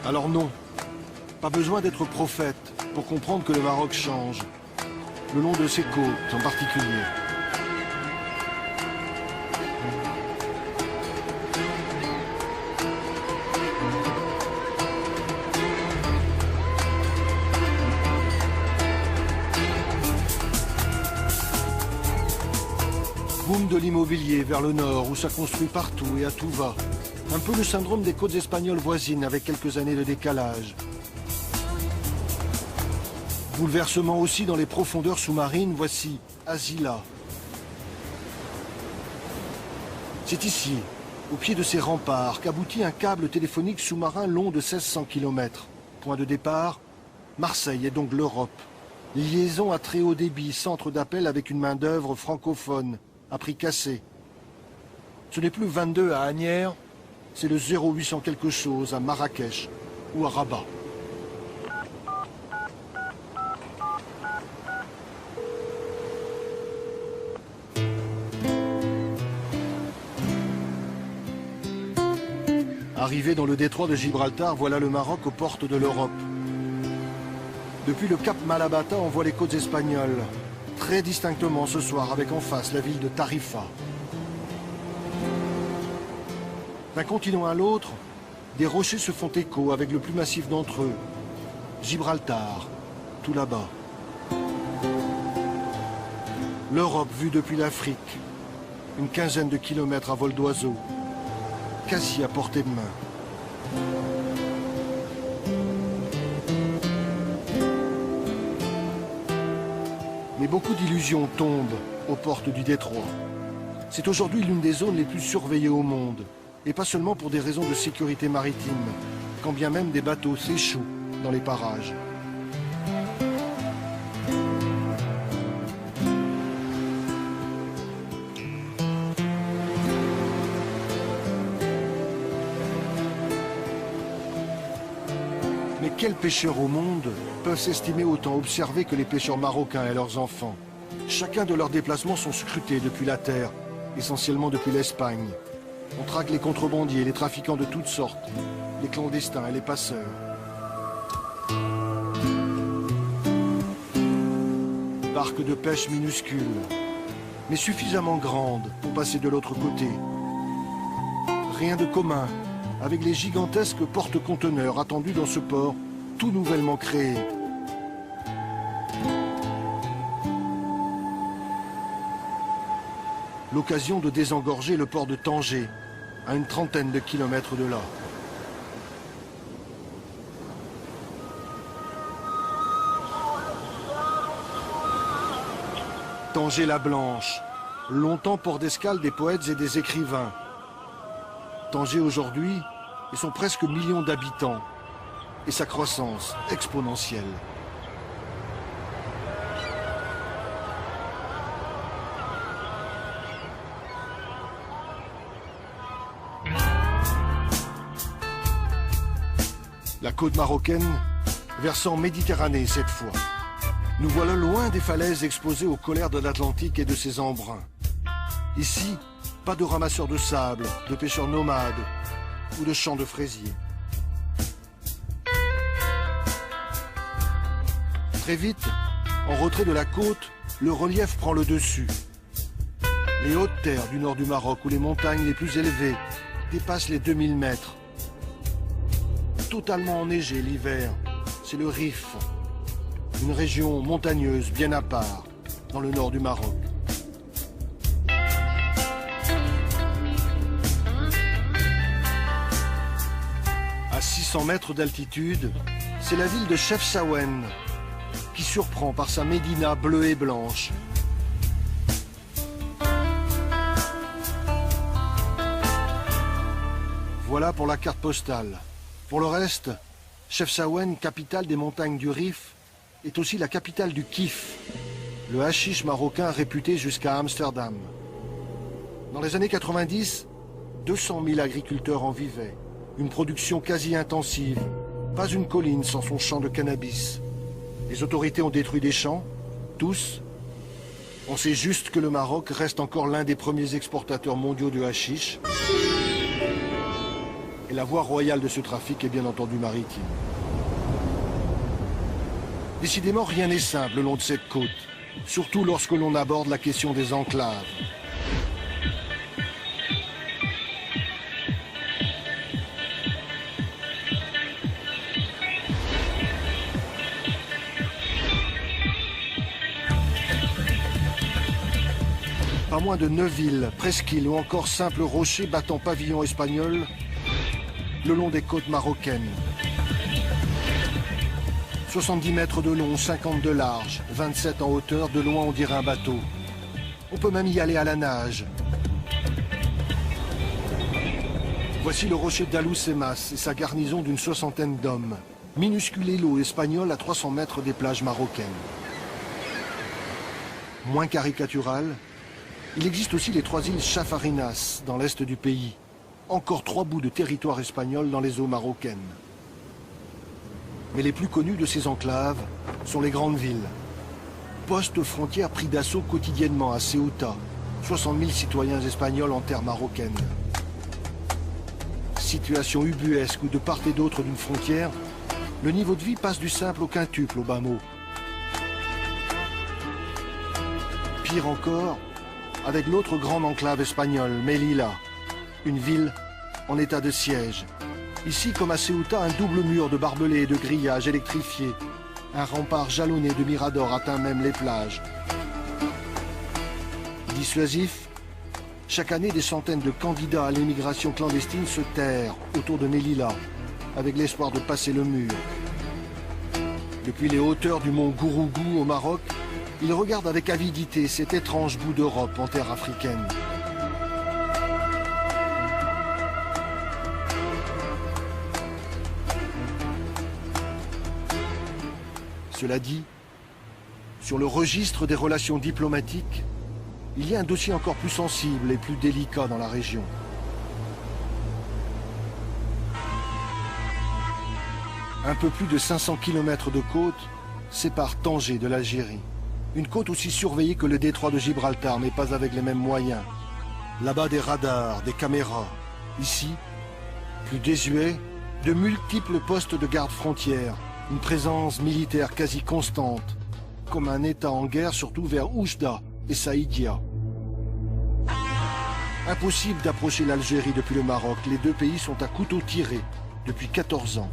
Alors non, pas besoin d'être prophète pour comprendre que le Maroc change, le long de ses côtes en particulier. Boom de l'immobilier vers le nord où ça construit partout et à tout va. Un peu le syndrome des côtes espagnoles voisines avec quelques années de décalage. Bouleversement aussi dans les profondeurs sous-marines, voici Azila. C'est ici, au pied de ces remparts, qu'aboutit un câble téléphonique sous-marin long de 1600 km. Point de départ, Marseille et donc l'Europe. Liaison à très haut débit, centre d'appel avec une main-d'œuvre francophone, à prix cassé. Ce n'est plus 22 à Asnières, c'est le 0800 quelque chose à Marrakech ou à Rabat. Arrivé dans le détroit de Gibraltar, voilà le Maroc aux portes de l'Europe. Depuis le cap Malabata, on voit les côtes espagnoles, très distinctement ce soir, avec en face la ville de Tarifa. D'un continent à l'autre, des rochers se font écho avec le plus massif d'entre eux, Gibraltar, tout là-bas. L'Europe vue depuis l'Afrique, une quinzaine de kilomètres à vol d'oiseau, quasi à portée de main. Mais beaucoup d'illusions tombent aux portes du détroit. C'est aujourd'hui l'une des zones les plus surveillées au monde. Et pas seulement pour des raisons de sécurité maritime, quand bien même des bateaux s'échouent dans les parages. Mais quels pêcheurs au monde peuvent s'estimer autant observés que les pêcheurs marocains et leurs enfants? Chacun de leurs déplacements sont scrutés depuis la terre, essentiellement depuis l'Espagne. On traque les contrebandiers, les trafiquants de toutes sortes, les clandestins et les passeurs. Barques de pêche minuscules, mais suffisamment grandes pour passer de l'autre côté. Rien de commun avec les gigantesques porte-conteneurs attendus dans ce port tout nouvellement créé. L'occasion de désengorger le port de Tanger, à une trentaine de kilomètres de là. Tanger la Blanche, longtemps port d'escale des poètes et des écrivains. Tanger aujourd'hui et son presque million d'habitants et sa croissance exponentielle. La côte marocaine, versant Méditerranée cette fois. Nous voilà loin des falaises exposées aux colères de l'Atlantique et de ses embruns. Ici, pas de ramasseurs de sable, de pêcheurs nomades ou de champs de fraisiers. Très vite, en retrait de la côte, le relief prend le dessus. Les hautes terres du nord du Maroc, où les montagnes les plus élevées dépassent les 2000 mètres. Totalement enneigé l'hiver, c'est le Rif, une région montagneuse bien à part, dans le nord du Maroc. À 600 mètres d'altitude, c'est la ville de Chefchaouen, qui surprend par sa médina bleue et blanche. Voilà pour la carte postale. Pour le reste, Chefchaouen, capitale des montagnes du Rif, est aussi la capitale du kiff, le hashish marocain réputé jusqu'à Amsterdam. Dans les années 90, 200 000 agriculteurs en vivaient, une production quasi intensive, pas une colline sans son champ de cannabis. Les autorités ont détruit des champs, tous. On sait juste que le Maroc reste encore l'un des premiers exportateurs mondiaux de hashish. Et Et la voie royale de ce trafic est bien entendu maritime. Décidément, rien n'est simple le long de cette côte, surtout lorsque l'on aborde la question des enclaves. Pas moins de 9 villes, presqu'îles ou encore simples rochers battant pavillon espagnol le long des côtes marocaines. 70 mètres de long, 50 de large, 27 en hauteur, de loin on dirait un bateau. On peut même y aller à la nage. Voici le rocher d'Alucemas et sa garnison d'une 60aine d'hommes. Minuscule îlot espagnol à 300 mètres des plages marocaines. Moins caricatural, il existe aussi les 3 îles Chafarinas dans l'est du pays. Encore 3 bouts de territoire espagnol dans les eaux marocaines. Mais les plus connus de ces enclaves sont les grandes villes. Postes frontières pris d'assaut quotidiennement à Ceuta. 60 000 citoyens espagnols en terre marocaine. Situation ubuesque où de part et d'autre d'une frontière, le niveau de vie passe du simple au quintuple au bas mot. Pire encore, avec l'autre grande enclave espagnole, Melilla, une ville en état de siège. Ici, comme à Ceuta, un double mur de barbelés et de grillages électrifiés. Un rempart jalonné de miradors atteint même les plages. Dissuasif, chaque année, des centaines de candidats à l'émigration clandestine se terrent autour de Melilla, avec l'espoir de passer le mur. Depuis les hauteurs du mont Gourougou au Maroc, ils regardent avec avidité cet étrange bout d'Europe en terre africaine. Cela dit, sur le registre des relations diplomatiques, il y a un dossier encore plus sensible et plus délicat dans la région. Un peu plus de 500 km de côte séparent Tanger de l'Algérie. Une côte aussi surveillée que le détroit de Gibraltar, mais pas avec les mêmes moyens. Là-bas, des radars, des caméras. Ici, plus désuet, de multiples postes de garde-frontières. Une présence militaire quasi constante, comme un État en guerre, surtout vers Oujda et Saïdia. Impossible d'approcher l'Algérie depuis le Maroc. Les deux pays sont à couteau tiré depuis 14 ans.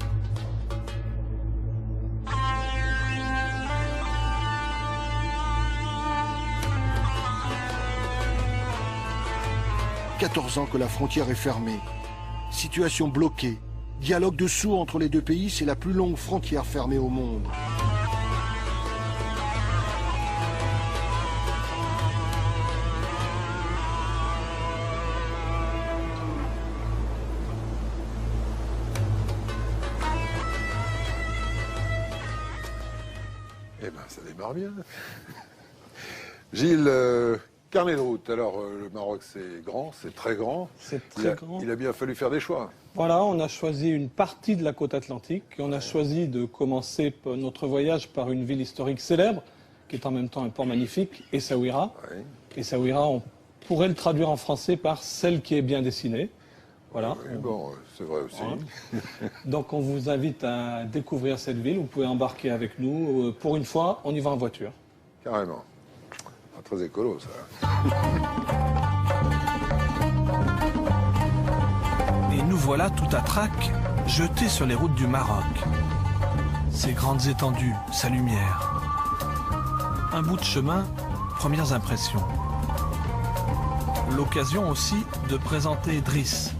« 14 ans que la frontière est fermée. Situation bloquée. Dialogue de sourds entre les deux pays, c'est la plus longue frontière fermée au monde. Eh ben, ça démarre bien. Gilles, carnet de route. Alors, le Maroc, c'est grand, c'est très grand. C'est très grand. Il a bien fallu faire des choix. Voilà, on a choisi une partie de la côte atlantique. On a choisi de commencer notre voyage par une ville historique célèbre, qui est en même temps un port magnifique, Essaouira. Oui. Essaouira, on pourrait le traduire en français par celle qui est bien dessinée. Voilà. Oui, bon, c'est vrai aussi. Voilà. Donc on vous invite à découvrir cette ville. Vous pouvez embarquer avec nous. Pour une fois, on y va en voiture. Carrément. Pas très écolo, ça. Et nous voilà tout à trac, jetés sur les routes du Maroc. Ses grandes étendues, sa lumière. Un bout de chemin, premières impressions. L'occasion aussi de présenter Driss,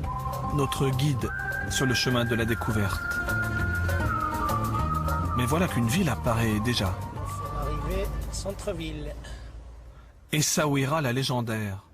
notre guide sur le chemin de la découverte. Mais voilà qu'une ville apparaît déjà. Nous sommes arrivés centre-ville. Essaouira la légendaire.